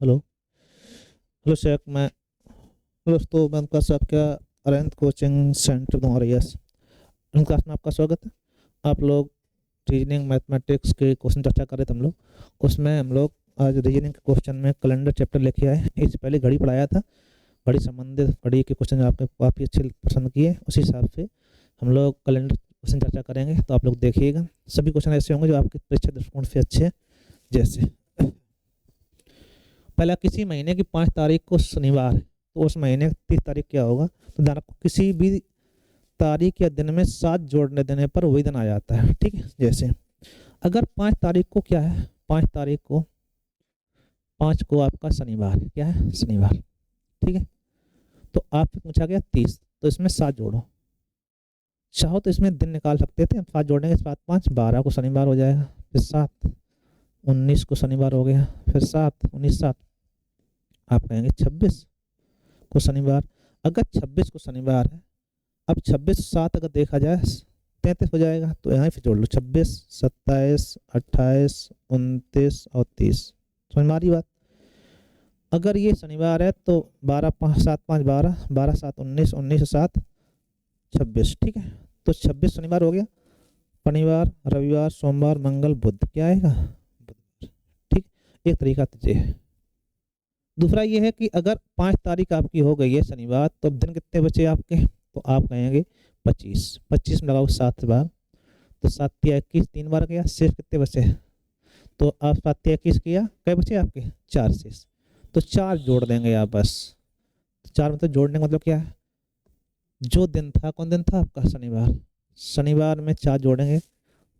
Hello. Hello Sheikh, मैं दोस्तों मैं आपका सबका अरेंथ कोचिंग सेंटर तुम्हारा यस इन क्लास में आपका स्वागत है। आप लोग रीजनिंग मैथमेटिक्स के क्वेश्चन चर्चा कर रहे थे हम लोग। उसमें हम लोग आज रीजनिंग के क्वेश्चन में कैलेंडर चैप्टर लेके आए। इससे पहले घड़ी पढ़ाया था। घड़ी संबंधित घड़ी के क्वेश्चन आपने काफ़ी अच्छे पसंद किए, उसी हिसाब से हम लोग कैलेंडर क्वेश्चन चर्चा करेंगे। तो आप लोग देखिएगा, सभी क्वेश्चन ऐसे होंगे जो आपके परीक्षा दृष्टिकोण से अच्छे हैं। जैसे पहला, किसी महीने की 5 तारीख को शनिवार है, तो उस महीने की 30 तारीख क्या होगा? तो ध्यान रखो, किसी भी तारीख या दिन में 7 जोड़ने देने पर वही दिन आ जाता है। ठीक है, जैसे अगर 5 तारीख को क्या है, 5 तारीख को 5 को आपका शनिवार है, क्या है? शनिवार। ठीक है, तो आपसे पूछा गया 30, तो इसमें 7 जोड़ो। चाहो तो इसमें दिन निकाल सकते थे, 7 जोड़ने के 7 5 12 को शनिवार हो जाएगा, फिर 7 19 को शनिवार हो गया, फिर 7 19 7 आप कहेंगे 26 को शनिवार। अगर 26 को शनिवार है, अब 26 7 अगर देखा जाए 33 हो जाएगा, तो यहाँ फिर जोड़ लो 26 27 28 29 और 30। समझ में आ रही बात? अगर ये शनिवार है तो 12 5 7 5 12 12 7 19 19 7 26। ठीक है, तो 26 शनिवार हो गया। शनिवार रविवार सोमवार मंगल बुध क्या आएगा? बुधवार। ठीक, एक तरीका तो ये है। दूसरा ये है कि अगर 5 तारीख आपकी हो गई है शनिवार, तो अब दिन कितने बचे आपके? तो आप कहेंगे 25। 25 में लगाओ 7 बार, तो 7 या 21 3 बार गया, शेष कितने बचे? तो आप 7 या 21 किया, कई बचे आपके? 4 शेष। तो 4 जोड़ देंगे आप बस। 4 मतलब जोड़ने का मतलब क्या है? जो दिन था, कौन दिन था आपका? शनिवार। शनिवार में 4 जोड़ेंगे,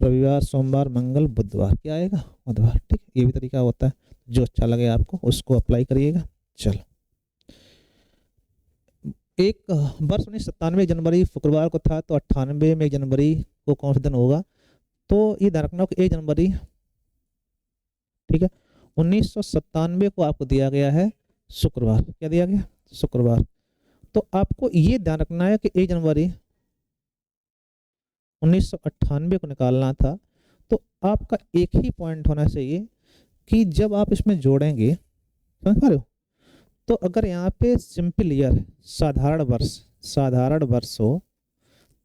रविवार सोमवार मंगल बुधवार क्या आएगा? बुधवार। ठीक, ये भी तरीका होता है। जो अच्छा लगे आपको उसको अप्लाई करिएगा। चलो, एक वर्ष 1997 जनवरी शुक्रवार को था, तो 98 में 1 जनवरी को कौन सा दिन होगा? तो ये ध्यान रखना कि 1 जनवरी, ठीक है, 1997 को आपको दिया गया है शुक्रवार। क्या दिया गया? शुक्रवार। तो आपको ये ध्यान रखना है कि 1 जनवरी 1998 को निकालना था। तो आपका एक ही पॉइंट होना चाहिए कि जब आप इसमें जोड़ेंगे, समझ पा रहे हो? तो अगर यहाँ पे सिंपल ईयर है, साधारण वर्ष हो,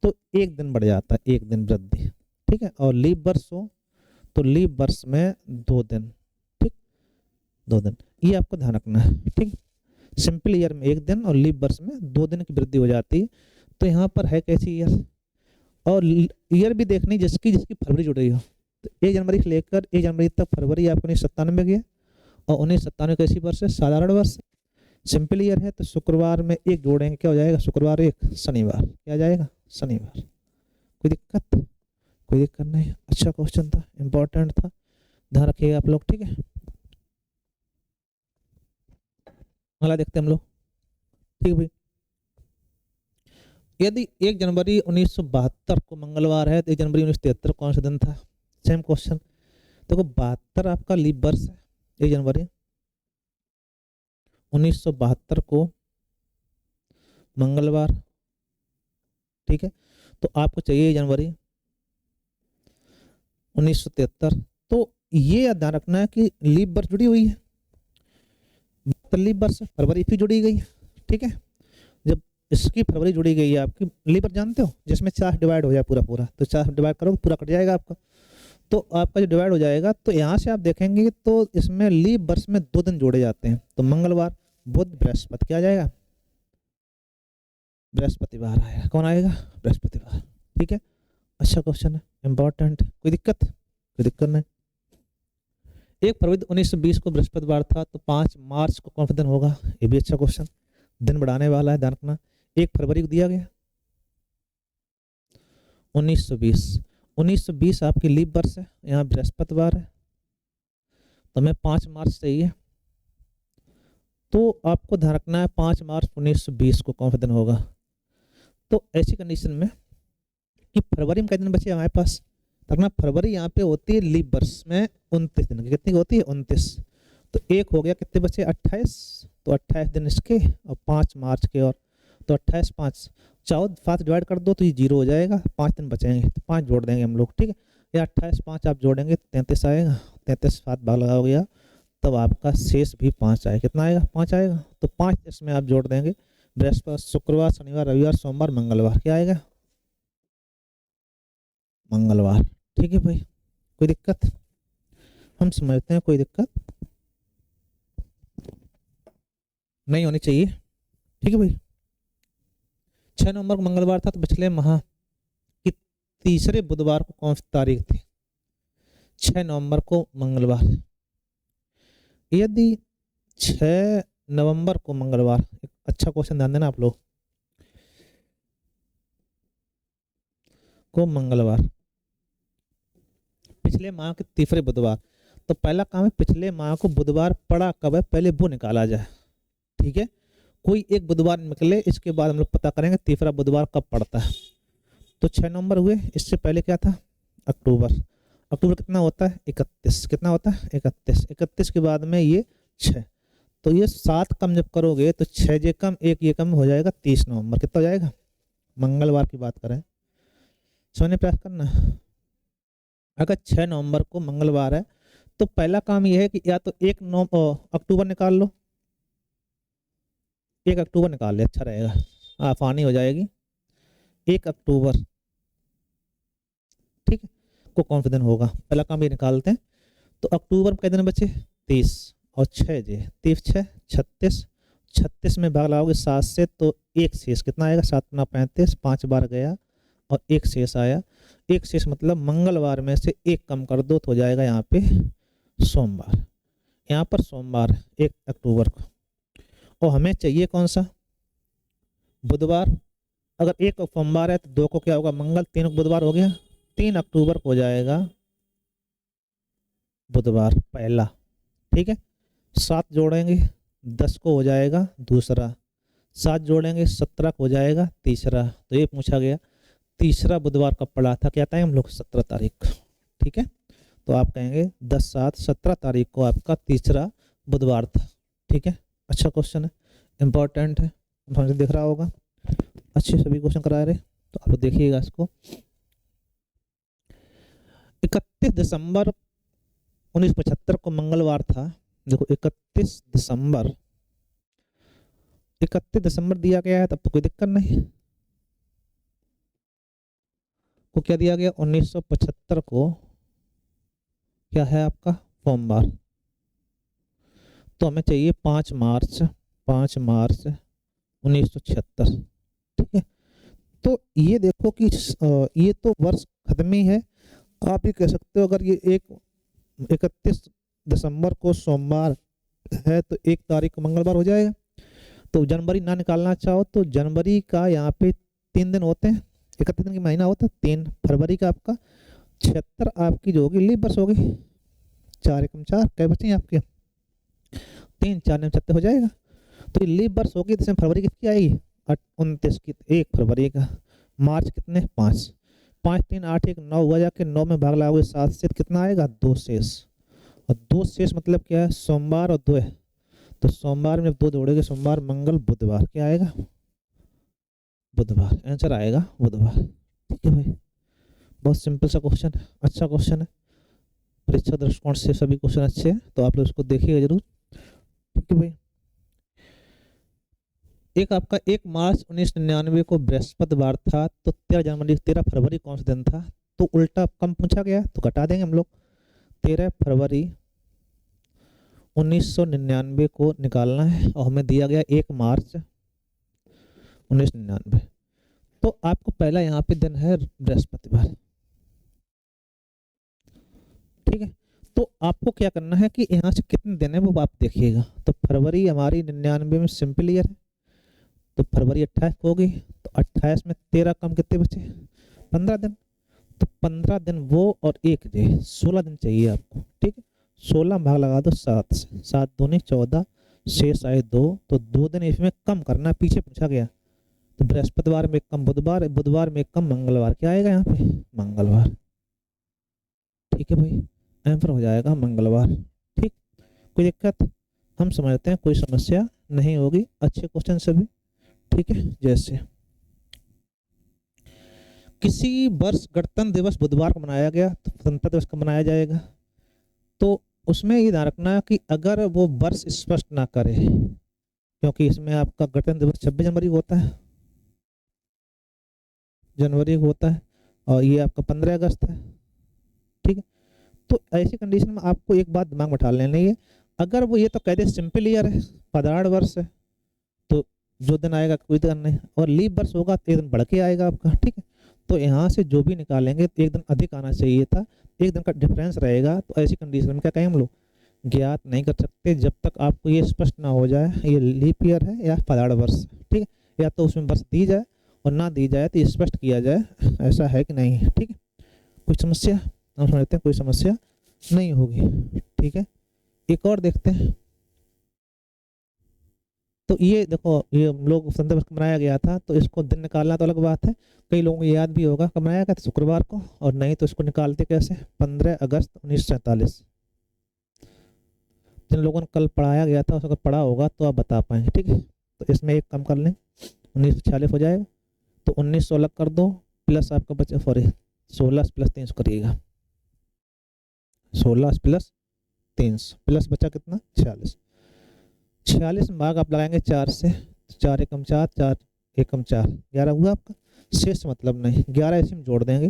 तो एक दिन बढ़ जाता है, एक दिन वृद्धि। ठीक है, और लीप वर्ष हो तो लीप वर्ष में 2 दिन। ठीक, 2 दिन, ये आपको ध्यान रखना है। ठीक, सिंपल ईयर में 1 दिन और लीप वर्ष में 2 दिन की वृद्धि हो जाती है। तो यहाँ पर है कैसी ईयर? और ईयर भी देखनी जिसकी जिसकी फरवरी जुड़ रही हो। तो 1 जनवरी से लेकर 1 जनवरी तक फरवरी आपको 1997 गया, और 1997 कैसी वर्ष है? साधारण वर्ष। सिंपल ईयर है, तो शुक्रवार में एक जोड़ेंगे, क्या हो जाएगा? शुक्रवार एक शनिवार, क्या जाएगा? शनिवार। कोई दिक्कत? कोई दिक्कत नहीं। अच्छा क्वेश्चन था, इंपॉर्टेंट था, ध्यान रखिएगा आप लोग। ठीक है, अगला देखते हैं हम लोग। ठीक भाई, यदि 1 जनवरी 1972 को मंगलवार है, तो 1 जनवरी 1973 कौन सा दिन था? Same question. देखो 72 आपका लीप वर्ष है, 1 जनवरी 1972 को मंगलवार। ठीक है, तो आपको चाहिए 1 जनवरी 1973। तो ये ध्यान रखना है कि लीप वर्ष जुड़ी हुई है, लीप वर्ष फरवरी भी जुड़ी गई है। ठीक है, जब इसकी फरवरी जुड़ी गई है, आपकी लीप वर्ष जानते हो, जिसमें 4 डिवाइड हो जाए पूरा पूरा, तो 4 डिवाइड करो पूरा कट जाएगा आपका। तो आपका जो डिवाइड हो जाएगा, तो यहाँ से आप देखेंगे तो इसमें लीप वर्ष में 2 दिन जोड़े जाते हैं। तो मंगलवार बुध बृहस्पति क्या आ जाएगा? बृहस्पतिवार आएगा। कौन आएगा? बृहस्पतिवार। ठीक है, अच्छा क्वेश्चन है, इंपॉर्टेंट। कोई दिक्कत? कोई दिक्कत नहीं। 1 फरवरी 1920 को बृहस्पतिवार था, तो 5 मार्च को कौन सा दिन होगा? ये भी अच्छा क्वेश्चन, दिन बढ़ाने वाला है, ध्यान रखना। 1 फरवरी को दिया गया 1920। 1920 आपकी लीप वर्ष है, यहाँ बृहस्पतिवार है, तो हमें 5 मार्च चाहिए। तो आपको ध्यान रखना है 5 मार्च 1920 को कौन सा दिन होगा? तो ऐसी कंडीशन में कि फरवरी में कितने दिन बचे हमारे पास? रखना, फरवरी यहाँ पे होती है लीप वर्ष में 29 दिन की। कितनी होती है? 29। तो एक हो गया, कितने बचे? 28। तो 28 दिन इसके और 5 मार्च के, और तो 28 5 चाहो 5 डिवाइड कर दो तो ये 0 हो जाएगा, 5 दिन बचेंगे, तो 5 जोड़ देंगे हम लोग। ठीक है, या 28 5 आप जोड़ेंगे 33 आएगा, 33 7 भाग लगाओगे, तब आपका शेष भी 5 आएगा। कितना आएगा? 5 आएगा। तो 5 इसमें आप जोड़ देंगे, बृहस्पति, शुक्रवार, शनिवार, रविवार, सोमवार, मंगलवार, क्या आएगा? मंगलवार। ठीक है भाई, कोई दिक्कत? हम समझते हैं, कोई दिक्कत नहीं होनी चाहिए। ठीक है भाई। 6 नवंबर को मंगलवार था, तो पिछले माह की तीसरे बुधवार को कौन सी तारीख थी? 6 नवंबर को मंगलवार। यदि 6 नवंबर को मंगलवार, एक अच्छा क्वेश्चन ध्यान देना आप लोग, को मंगलवार पिछले माह के तीसरे बुधवार, तो पहला काम है पिछले माह को बुधवार पड़ा कब है पहले वो निकाला जाए। ठीक है, कोई एक बुधवार निकले, इसके बाद हम लोग पता करेंगे तीसरा बुधवार कब पड़ता है। तो 6 नवंबर हुए, इससे पहले क्या था? अक्टूबर। अक्टूबर कितना होता है? 31। कितना होता है? 31। 31 के बाद में ये 6, तो ये 7 कम जब करोगे तो 6 जे कम 1 ये कम हो जाएगा 30 नवंबर। कितना हो जाएगा? मंगलवार की बात करें, समझने प्रयास करना। अगर 6 नवंबर को मंगलवार है तो पहला काम यह है कि या तो 1 अक्टूबर निकाल लो, 1 अक्टूबर निकाल ले, अच्छा रहेगा, आसानी हो जाएगी। 1 अक्टूबर, ठीक है, को कौन सा दिन होगा? पहला काम ये निकालते हैं। तो अक्टूबर में कितने दिन बचे? 30 और 6 जे 30 6 36, 36 में भाग लगाओगे 7 से तो 1 शेष। कितना आएगा? 7 गुना 35, 5 बार गया और 1 शेष आया। 1 शेष मतलब मंगलवार में से 1 कम कर दो तो हो जाएगा यहाँ पे सोमवार। यहाँ पर सोमवार 1 अक्टूबर को, और हमें चाहिए कौन सा? बुधवार। अगर 1 सोमवार है तो 2 को क्या होगा? मंगल, 3 को बुधवार हो गया, 3 अक्टूबर को हो जाएगा बुधवार पहला। ठीक है, 7 जोड़ेंगे 10 को हो जाएगा दूसरा, 7 जोड़ेंगे 17 को हो जाएगा तीसरा। तो ये पूछा गया तीसरा बुधवार कब पड़ा था, क्या टाइम हम लोग? 17 तारीख। ठीक है, तो आप कहेंगे 10 7 17 तारीख को आपका तीसरा बुधवार था। ठीक है, अच्छा क्वेश्चन है, इंपॉर्टेंट है, समझ दिख रहा होगा। अच्छे सभी क्वेश्चन करा रहे, तो आप देखिएगा इसको। 31 दिसंबर 1975 को मंगलवार था। देखो 31 दिसंबर दिया गया है, तब तो कोई दिक्कत नहीं। को क्या दिया गया? 1975 को क्या है आपका? सोमवार। तो हमें चाहिए 5 मार्च 1976। ठीक है, तो ये देखो कि ये तो वर्ष खत्म ही है। आप ये कह सकते हो अगर ये 31 दिसंबर को सोमवार है तो 1 तारीख को मंगलवार हो जाएगा। तो जनवरी ना निकालना चाहो तो जनवरी का यहाँ पे 3 दिन होते हैं, 31 दिन की महीना होता है 3। फरवरी का आपका 76 आपकी जो होगी लीप वर्ष होगी, 4 एकम 4 कै बचे आपके? 3 4 दिन 76 हो जाएगा। तो ये लीप वर्ष होगी, तो इसमें फरवरी कितनी आएगी? 29 की, 1 फरवरी का। मार्च कितने? 5 5 3 8 1 9 हुआ, जाके 9 में भाग लगाओगे 7 से, कितना आएगा? 2 शेष। और 2 शेष मतलब क्या है? सोमवार और 2 है, तो सोमवार में 2 जोड़ेंगे, सोमवार मंगल बुधवार, क्या आएगा? बुधवार। आंसर आएगा बुधवार। ठीक है भाई, बहुत सिंपल सा क्वेश्चन है, अच्छा क्वेश्चन है, परीक्षा दृष्टिकोण से सभी क्वेश्चन अच्छे हैं, तो आप लोग इसको देखिएगा जरूर। ठीक है भाई, एक आपका 1 मार्च 1999 को बृहस्पतिवार था, तो 13 फरवरी कौन सा दिन था? तो उल्टा कम पूछा गया तो घटा देंगे हम लोग। 13 फरवरी 1999 को निकालना है, और हमें दिया गया 1 मार्च 1999। तो आपको पहला यहाँ पे दिन है बृहस्पतिवार। ठीक है, तो आपको क्या करना है कि यहाँ से कितने दिन है वो आप देखिएगा। तो फरवरी हमारी 99 में सिंपल ईयर है, तो फरवरी 28 होगी, तो 28 में 13 कम कितने बचे? 15 दिन। तो 15 दिन वो और 1 डे, 16 दिन चाहिए आपको। ठीक है, 16 भाग लगा दो 7 से, 7 दूनी 14, शेष आए 2, तो 2 दिन इसमें कम करना, पीछे पूछा गया। तो बृहस्पतिवार में 1 कम बुधवार, बुधवार में 1 कम मंगलवार, क्या आएगा यहाँ पे? मंगलवार। ठीक है भाई, आंसर हो जाएगा मंगलवार। ठीक, कोई दिक्कत? हम समझते हैं कोई समस्या नहीं होगी, अच्छे क्वेश्चन सभी। ठीक है, जैसे किसी वर्ष गणतंत्र दिवस बुधवार को मनाया गया, तो स्वतंत्रता दिवस कब मनाया जाएगा? तो उसमें ये ध्यान रखना कि अगर वो वर्ष स्पष्ट ना करे, क्योंकि इसमें आपका गणतंत्र दिवस 26 जनवरी को होता है, जनवरी को होता है, और ये आपका 15 अगस्त है, ठीक है। तो ऐसी कंडीशन में आपको एक बात दिमाग में बैठा लेनी है, अगर वो ये तो कहते सिंपल ईयर है, पदार्थ वर्ष है, तो जो दिन आएगा कोई दिन नहीं, और लीप वर्ष होगा तो एक दिन बढ़ के आएगा आपका, ठीक है। तो यहाँ से जो भी निकालेंगे तो एक दिन अधिक आना चाहिए था, एक दिन का डिफरेंस रहेगा। तो ऐसी कंडीशन में क्या कहें हम लोग, ज्ञात नहीं कर सकते जब तक आपको ये स्पष्ट ना हो जाए ये लीप ईयर है या पदार्थ वर्ष, ठीक है। या तो उसमें वर्ष दी जाए और ना दी जाए तो स्पष्ट किया जाए ऐसा है कि नहीं, ठीक है। कोई समस्या, हम समझते हैं कोई समस्या नहीं होगी, ठीक है। एक और देखते हैं। तो ये देखो, ये हम लोग संदर्भ कब मनाया गया था, तो इसको दिन निकालना तो अलग बात है, कई लोगों को याद भी होगा कब मनाया गया था, शुक्रवार को, और नहीं तो इसको निकालते कैसे, 15 अगस्त 1947। जिन लोगों ने कल पढ़ाया गया था उसको पढ़ा होगा तो आप बता पाएंगे, ठीक है। तो इसमें एक कम कर लें, 1946 हो जाएगा, तो 19 अलग कर दो, प्लस आपका बचा, सॉरी 16 प्लस 3 करिएगा, 16 प्लस 3 प्लस बचा कितना, 46। 46 में भाग आप लगाएंगे 4 से, 4 एकम 4, 4 एकम 4, 11 हुआ आपका। शेष मतलब नहीं, 11 इसी में जोड़ देंगे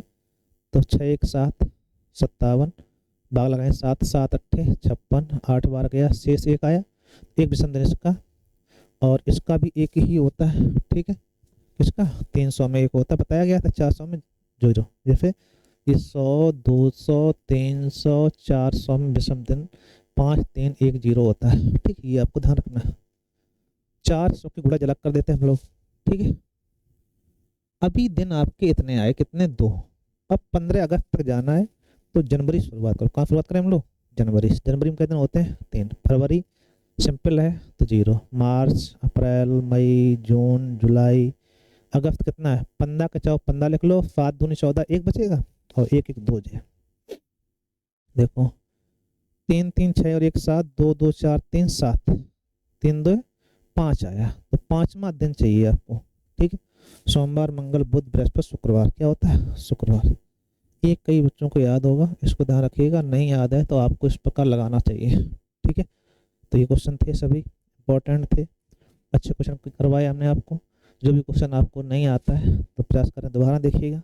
तो 6 1 7 57, भाग लगाएंगे 7 7 8 56, 8 बार गया, शेष 1 आया, एक विषम दिन इसका, और इसका भी एक ही होता है, ठीक है। इसका 300 में एक होता है, बताया गया था, 400 में जो जैसे ये 100 200 300 400 में विषम दिन 5 3 1 0 होता है, ठीक। ये आपको ध्यान रखना है, 400 की गुणा अलग कर देते हैं हम लोग, ठीक है। अभी दिन आपके इतने आए, कितने, 2। अब 15 अगस्त तक जाना है, तो जनवरी शुरुआत करो, कहाँ शुरुआत करें हम लोग, जनवरी। जनवरी में कितने दिन होते हैं, 3। फरवरी सिंपल है तो 0, मार्च अप्रैल मई जून जुलाई, अगस्त कितना है, 15 का 4 15 लिख लो, 7 दूनी 14, 1 बचेगा, और 1 1 2 जाए, देखो 3 3 6 और 1 7, 2 2 4 3 7, 3 2 5 आया, तो 5वां दिन चाहिए आपको, ठीक है। सोमवार मंगल बुध बृहस्पति शुक्रवार, क्या होता है, शुक्रवार। ये कई बच्चों को याद होगा, इसको ध्यान रखिएगा, नहीं याद है तो आपको इस प्रकार लगाना चाहिए, ठीक है। तो ये क्वेश्चन थे, सभी इंपॉर्टेंट थे, अच्छे क्वेश्चन करवाए हमने आपको। जो भी क्वेश्चन आपको नहीं आता है तो प्रयास करें दोबारा देखिएगा,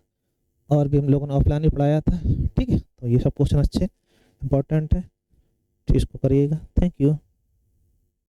और भी हम लोगों ने ऑफलाइन भी पढ़ाया था, ठीक है। तो ये सब क्वेश्चन अच्छे इंपॉर्टेंट है, इसको करिएगा। Thank you.